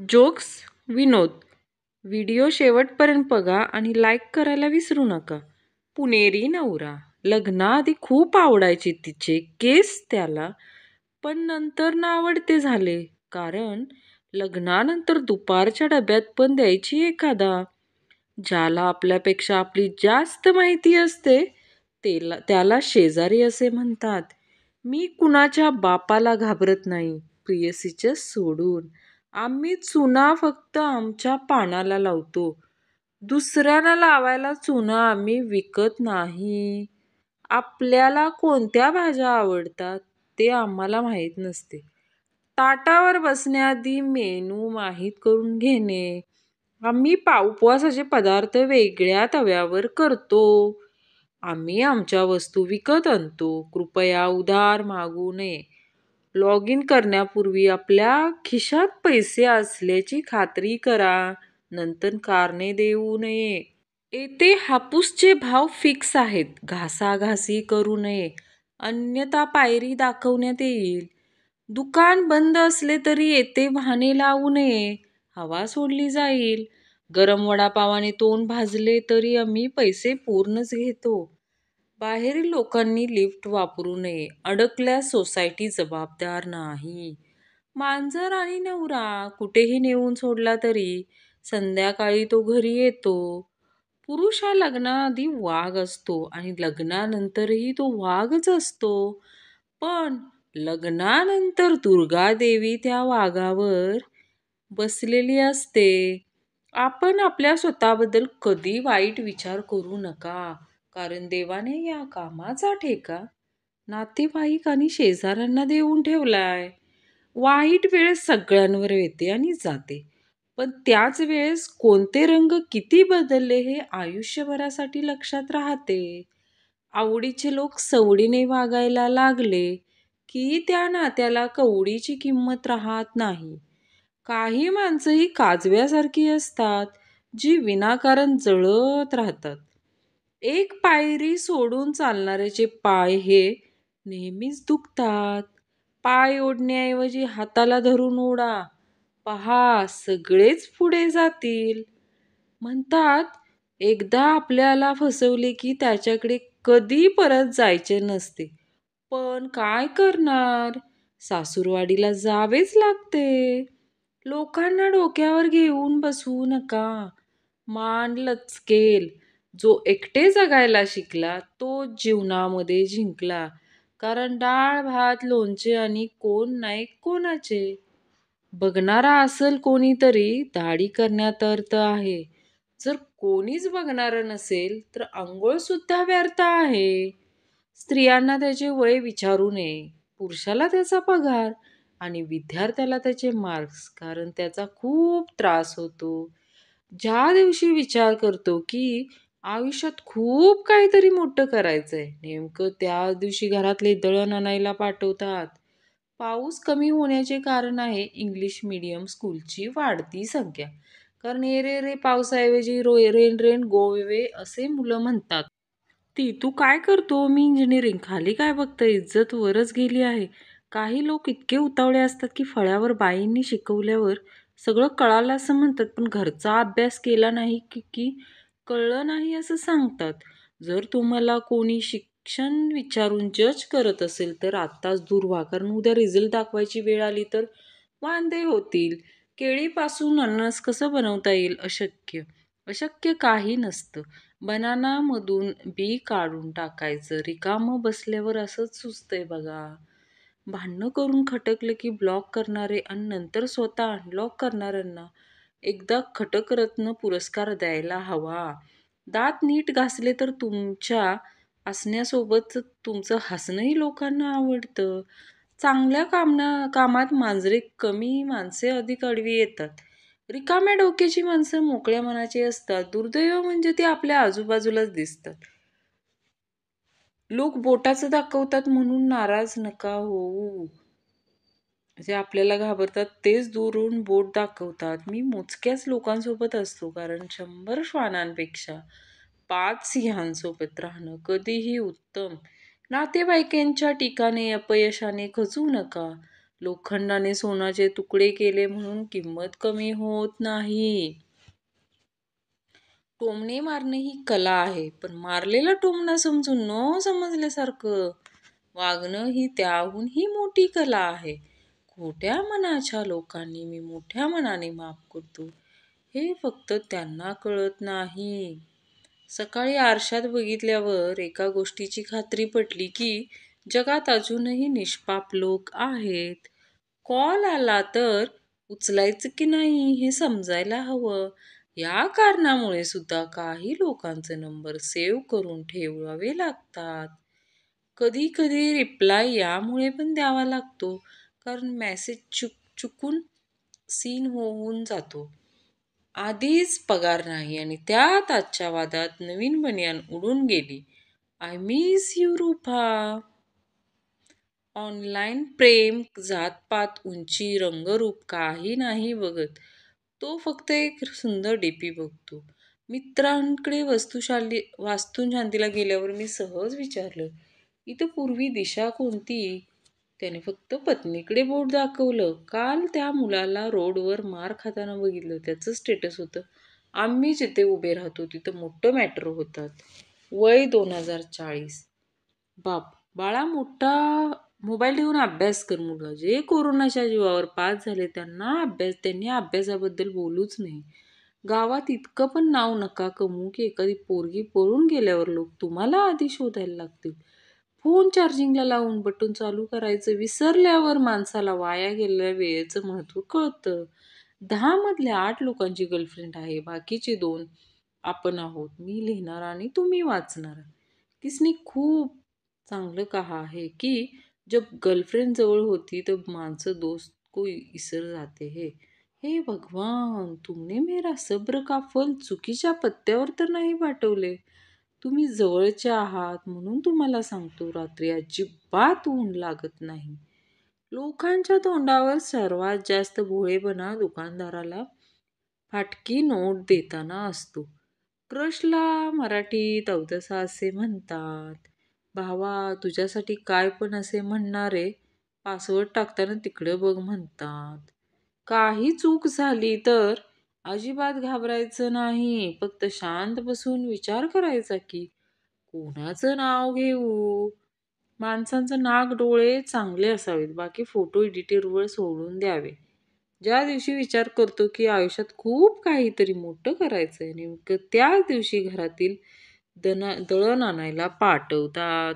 Jokes, विनोद. Video शेवटपर्यंत बघा आणि लाईक करायला विसरू नका. पुणेरी नवरा. लग्नाआधी खूप आवडायचे तिचे केस त्याला, पण नंतर नावडते झाले. कारण लग्नानंतर दुपारच्या डब्यात पण द्यायची एखादा. ज्याला आपल्यापेक्षा आपली जास्त माहिती असते त्याला शेजारी असे म्हणतात. मी कुणाच्या बापाला घाबरत नाही, प्रियसीच्या सोडून. आम्ही चुना फक्त आमच्या पानाला लावतो. दुसऱ्यांना लावायला चुना आम्ही विकत नाही. आपल्याला कोणत्या भाज्या आवडतात ते आम्हाला माहीत नसते. ताटावर बसण्याआधी मेनू माहीत करून घेणे. आम्ही उपवासाचे पदार्थ वेगळ्या तव्यावर करतो. आम्ही आमच्या वस्तू विकत आणतो. कृपया उधार मागू नये. लॉग इन करण्यापूर्वी आपल्या खिशात पैसे असल्याची खात्री करा. नंतर कारणे देऊ नये. येथे हापूसचे भाव फिक्स आहेत. घासाघासी करू नये, अन्यथा पायरी दाखवण्यात येईल. दुकान बंद असले तरी येथे बहाणे लावू नये, हवा सोडली जाईल. गरम वडापावाने तोंड भाजले तरी आम्ही पैसे पूर्णच घेतो. बाहेरील लोकांनी लिफ्ट वापरू नये, अडकल्यास सोसायटी जबाबदार नाही. मांजर आणि नवरा. कुठेही नेऊन सोडला तरी संध्याकाळी तो घरी येतो. पुरुष हा लग्नाआधी वाघ असतो आणि लग्नानंतरही तो वाघच असतो. पण लग्नानंतर दुर्गादेवी त्या वाघावर बसलेली असते. आपण आपल्या स्वतःबद्दल कधी वाईट विचार करू नका, कारण देवाने या कामाचा ठेका नातेवाईक आणि शेजाऱ्यांना देऊन ठेवलाय. वाईट वेळ सगळ्यांवर येते आणि जाते, पण त्याच वेळेस कोणते रंग किती बदलले हे आयुष्यभरासाठी लक्षात राहते. आवडीचे लोक सवडीने वागायला लागले की त्या नात्याला कवडीची किंमत राहत नाही. काही माणसं ही काजव्यासारखी असतात, जी विनाकारण जळत राहतात. एक पायरी सोडून चालणाऱ्याचे पाय हे नेहमीच दुखतात. पाय ओढण्याऐवजी हाताला धरून ओढा. पहा, सगळेच पुढे जातील. म्हणतात, एकदा आपल्याला फसवले की त्याच्याकडे कधी परत जायचे नसते. पण काय करणार? सासूरवाडीला जावेच लागते. लोकांना डोक्यावर घेऊन बसवू नका. मान लचकेल. जो एकटे जगायला शिकला तो जीवनामध्ये जिंकला. कारण डाळ भात लोणचे आणि कोण नाही कोणाचे. बघणारा असेल कोणीतरी, दाढी करण्यात अर्थ आहे. जर कोणीच बघणारं नसेल तर आंघोळ सुद्धा व्यर्थ आहे. स्त्रियांना त्याचे वय विचारू नये, पुरुषाला त्याचा पगार आणि विद्यार्थ्याला त्याचे मार्क्स, कारण त्याचा खूप त्रास होतो. ज्या दिवशी विचार करतो की आयुष्यात खूप काहीतरी मोठं करायचंय, नेमकं त्या दिवशी घरातले दळण आणायला पाठवतात. पाऊस कमी होण्याचे कारण आहे इंग्लिश मीडियम स्कूलची वाढती संख्या. कारण ए रे रे पावसाऐवजी रेन रेन गो वे असे मुलं म्हणतात. तू काय करतो? मी इंजिनिअरिंग. खाली काय बघतं? इज्जत वरच गेली आहे. काही लोक इतके उतावळे असतात की फळ्यावर बाईंनी शिकवल्यावर सगळं कळालं असं म्हणतात, पण घरचा अभ्यास केला नाही की कळलं नाही असं सांगतात. जर तुम्हाला कोणी शिक्षण विचारून जज करत असेल तर आत्ताच दूर व्हा, कारण उद्या रिझल्ट दाखवायची वेळ आली तर वांदे होतील. केळीपासून अननस कसं बनवता येईल? अशक्य. अशक्य काही नसतं. बनानामधून बी काढून टाकायचं. रिकामं बसल्यावर असंच सुचतंय बघा. भांडणं करून खटकलं की ब्लॉक करणारे आणि नंतर स्वतः अनब्लॉक करणाऱ्यांना एकदा खटकरत्न पुरस्कार द्यायला हवा. दात नीट घासले तर तुमच्या हसण्यासोबत तुमचं हसणंही लोकांना आवडतं. चांगल्या कामात मांजरे कमी, माणसे अधिक आडवी येतात. रिकाम्या डोक्याची माणसं मोकळ्या मनाची असतात. दुर्दैव म्हणजे ते आपल्या आजूबाजूलाच दिसतात. लोक बोटाचं दाखवतात म्हणून नाराज नका होऊ. जे आपल्याला घाबरतात तेच दुरून बोट दाखवतात. मी मोजक्याच लोकांसोबत असतो, कारण 100 श्वानांपेक्षा 5 सिंहांसोबत राहणं कधीही उत्तम. नातेवाईकांच्या टीकाने अपयशाने खचू नका. लोखंडाने सोन्याचे तुकडे केले म्हणून किंमत कमी होत नाही. टोमणे मारणे ही कला आहे, पण मारलेला टोमणा समजून न समजल्यासारखं वागणं ही त्याहूनही मोठी कला आहे. खोट्या मनाच्या लोकांनी मी मोठ्या मनाने माफ करतो, हे फक्त त्यांना कळत नाही. सकाळी आरशात बघितल्यावर एका गोष्टीची खात्री पटली की जगात अजूनही निष्पाप लोक आहेत. कॉल आला तर उचलायचं की नाही हे समजायला हवं. या कारणामुळे सुद्धा काही लोकांचे नंबर सेव्ह करून ठेवावे लागतात. कधी कधी रिप्लाय यामुळे पण द्यावा लागतो, कारण मेसेज चुकून सीन होऊन जातो. आधीच पगार नाही आणि त्यात आजच्या वादात नवीन बनियान उडून गेली. I miss you Rupa. Online प्रेम जातपात, उंची, रंगरूप काही नाही बघत. तो फक्त एक सुंदर डीपी बघतो. मित्रांकडे वास्तुशांतीला गेल्यावर मी सहज विचारलं, इथं पूर्वी दिशा कोणती? त्याने फक्त पत्नीकडे बोट दाखवलं. काल त्या मुलाला रोडवर मार खाताना बघितलं. त्याचं स्टेटस होतं, आम्ही जिथे उभे राहतो तिथं मोठं मेट्रो होतात. वय 2040. बाळा, मोठा मोबाईल ठेवून अभ्यास कर. मुलं जे कोरोनाच्या जीवावर पास झाले त्यांनी अभ्यासाबद्दल बोलूच नाही. गावात इतकं पण नाव नका कमवू की एखादी पोरगी पळून गेल्यावर लोक तुम्हाला आधी शोधायला लागतील. फोन चार्जिंगला लावून बटन चालू करायचं विसरल्यावर माणसाला वाया गेलेल्या वेळेचं महत्त्व कळतं. 10 मधल्या 8 लोकांची गर्लफ्रेंड आहे, बाकीचे 2 आपण आहोत. मी लिहिणार आणि तुम्ही वाचणार. किसने खूप चांगलं कहा है कि जब गर्लफ्रेंड जवळ होती तब माणसं दोस्त को इसर जाते है. हे भगवान, तुमने मेरा सब्र का फल चुकीच्या पत्त्यावर तर नाही पाठवले. तुम्ही जवळचे आहात म्हणून तुम्हाला सांगतो, रात्री अजिबात ऊन लागत नाही. लोकांच्या तोंडावर सर्वात जास्त भोळेपणा दुकानदाराला फाटकी नोट देताना असतो. क्रशला मराठीत अवदसा असे म्हणतात. भावा, तुझ्यासाठी काय पण असे म्हणणारे पासवर्ड टाकताना तिकडे बघ म्हणतात. काही चूक झाली तर अजिबात घाबरायचं नाही. फक्त शांत बसून विचार करायचा की कोणाचं नाव घेऊ. माणसांचं नाक डोळे चांगले असावेत, बाकी फोटो एडिटरवर सोडून द्यावे. ज्या दिवशी विचार करतो की आयुष्यात खूप काहीतरी मोठं करायचंय, नेमकं त्याच दिवशी घरातील दळण आणायला पाठवतात.